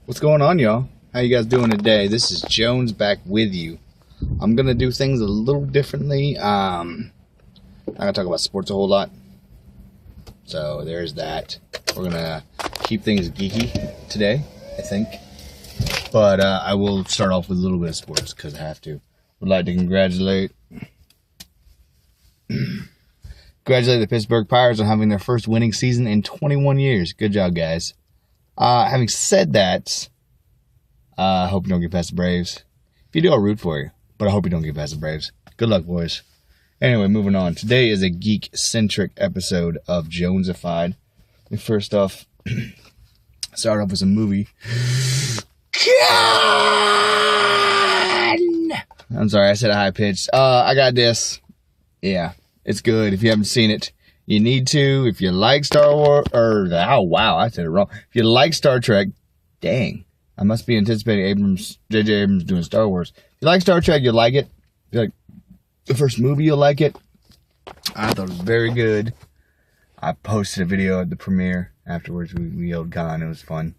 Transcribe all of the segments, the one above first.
What's going on, y'all? How you guys doing today? This is Jones back with you. I'm gonna do things a little differently. I'm gonna talk about sports a whole lot. So there's that. We're gonna keep things geeky today, I think. But I will start off with a little bit of sports because I have to. Would like to congratulate the Pittsburgh Pirates on having their first winning season in 21 years. Good job, guys. Having said that, I hope you don't get past the Braves. If you do, I'll root for you. But I hope you don't get past the Braves. Good luck, boys. Anyway, moving on. Today is a geek-centric episode of Jonesafied. First off, start off with some movie. I'm sorry, I said a high pitch. I got this. Yeah, it's good. If you haven't seen it, you need to. If you like Star Wars, I said it wrong. If you like Star Trek, dang, I must be anticipating J.J. Abrams doing Star Wars. If you like Star Trek, you'll like it. If you like the first movie, you'll like it. I thought it was very good. I posted a video at the premiere afterwards. We yelled Khan. It was fun.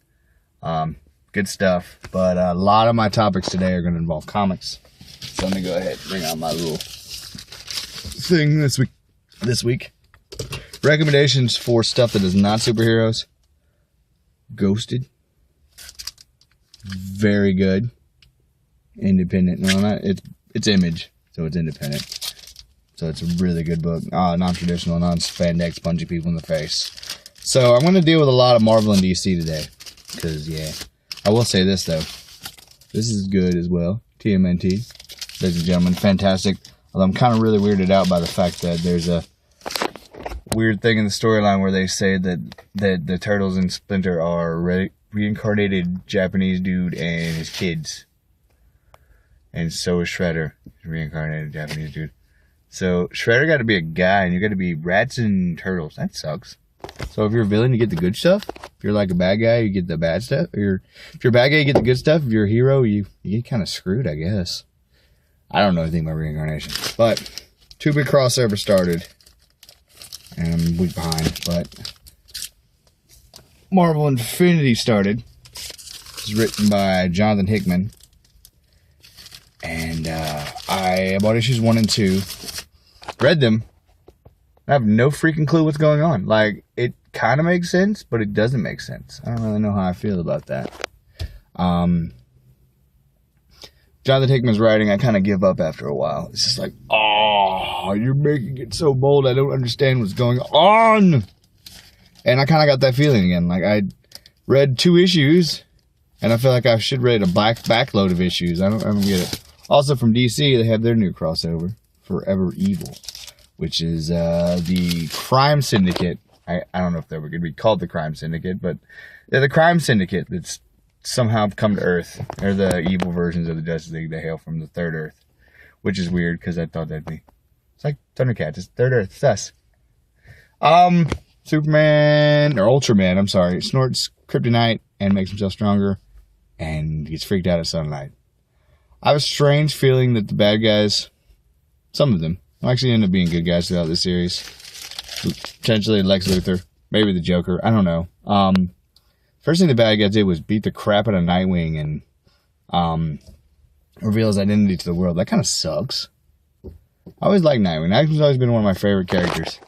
Good stuff. But a lot of my topics today are going to involve comics. So let me go ahead and bring out my little thing this week. Recommendations for stuff that is not superheroes. Ghosted. Very good. Independent. No, not it's Image, so it's independent. So it's a really good book. Non-traditional, non-spandex, punching people in the face. So I'm going to deal with a lot of Marvel and DC today. Because, yeah. I will say this, though. This is good as well. TMNT. Ladies and gentlemen, fantastic. Although I'm kind of really weirded out by the fact that there's a weird thing in the storyline where they say that the Turtles and Splinter are reincarnated Japanese dude and his kids. And so is Shredder. Reincarnated Japanese dude. So Shredder got to be a guy and you got to be rats and turtles. That sucks. So if you're a villain, you get the good stuff. If you're like a bad guy, you get the bad stuff. If you're a bad guy, you get the good stuff. If you're a hero, you get kind of screwed, I guess. I don't know anything about reincarnation. But two big crossovers started. And I'm a week behind. But Marvel Infinity started. It's written by Jonathan Hickman. And I bought issues 1 and 2. Read them. I have no freaking clue what's going on. Like, it kind of makes sense, but it doesn't make sense. I don't really know how I feel about that. Jonathan Hickman's writing, I kind of give up after a while. It's just like, oh, you're making it so bold. I don't understand what's going on. And I kind of got that feeling again. Like, I read 2 issues, and I feel like I should read a backload of issues. I don't get it. Also, from DC, they have their new crossover, Forever Evil, which is the crime syndicate. I don't know if they were going to be called the crime syndicate, but they're the crime syndicate that's somehow come to Earth. They're the evil versions of the Justice League. They hail from the Third Earth, which is weird because I thought that'd be... It's like Thundercats. It's Third Earth. It's us. Superman, or Ultraman, I'm sorry, snorts kryptonite and makes himself stronger and gets freaked out at sunlight. I have a strange feeling that the bad guys, some of them, will actually end up being good guys throughout the series. Potentially Lex Luthor, maybe the Joker, I don't know. First thing the bad guy did was beat the crap out of Nightwing and reveal his identity to the world. That kind of sucks. I always liked Nightwing. Nightwing's always been one of my favorite characters.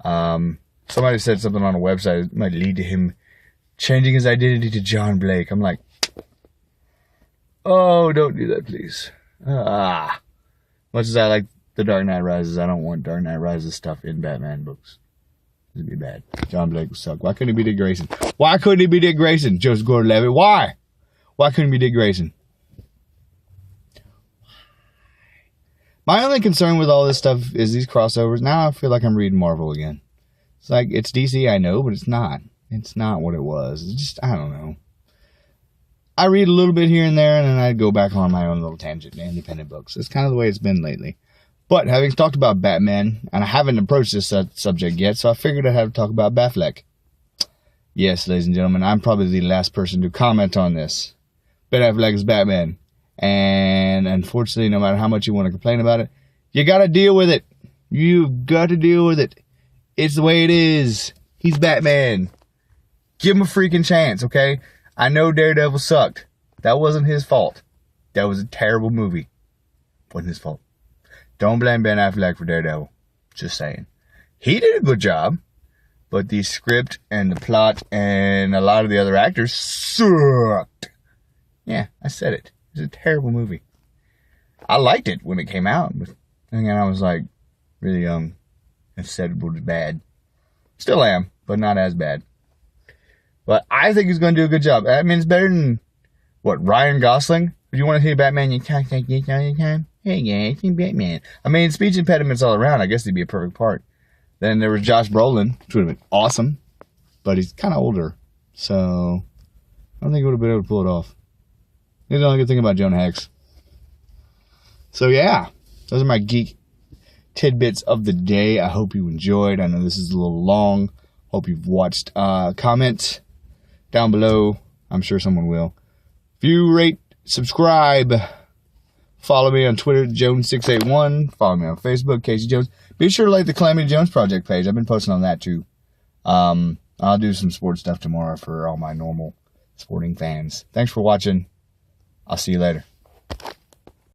Somebody said something on a website that might lead to him changing his identity to John Blake. I'm like, oh, don't do that, please. Much as I like The Dark Knight Rises, I don't want Dark Knight Rises stuff in Batman books. It'd be bad. John Blake would suck. Why couldn't he be Dick Grayson? Why couldn't he be Dick Grayson? Joseph Gordon-Levitt. Why? Why couldn't he be Dick Grayson? My only concern with all this stuff is these crossovers. Now I feel like I'm reading Marvel again. It's like, it's DC, I know, but it's not. It's not what it was. It's just, I don't know. I read a little bit here and there, and then I go back on my own little tangent in independent books. It's kind of the way it's been lately. But having talked about Batman, and I haven't approached this subject yet, so I figured I'd have to talk about Batfleck. Yes, ladies and gentlemen, I'm probably the last person to comment on this. Ben Affleck is Batman. And unfortunately, no matter how much you want to complain about it, you got to deal with it. You've got to deal with it. It's the way it is. He's Batman. Give him a freaking chance, okay? I know Daredevil sucked. That wasn't his fault. That was a terrible movie. Wasn't his fault. Don't blame Ben Affleck for Daredevil. Just saying. He did a good job, but the script and the plot and a lot of the other actors sucked. Yeah, I said it. It was a terrible movie. I liked it when it came out, but again, I was like really young and said it was bad. Still am, but not as bad. But I think he's going to do a good job. I mean, it's better than, what, Ryan Gosling? If you want to see Batman, you talk like this all the time. Hey, guys, I'm Batman. I mean, speech impediments all around. I guess he'd be a perfect part. Then there was Josh Brolin, which would have been awesome. But he's kind of older. So, I don't think he would have been able to pull it off. Here's the only good thing about Jonah Hex. So, yeah. Those are my geek tidbits of the day. I hope you enjoyed. I know this is a little long. Hope you've watched. Comment down below. I'm sure someone will. If you rate, subscribe, follow me on Twitter, Jones681. Follow me on Facebook, Casey Jones. Be sure to like the Calamity Jones Project page. I've been posting on that too. I'll do some sports stuff tomorrow for all my normal sporting fans. Thanks for watching. I'll see you later.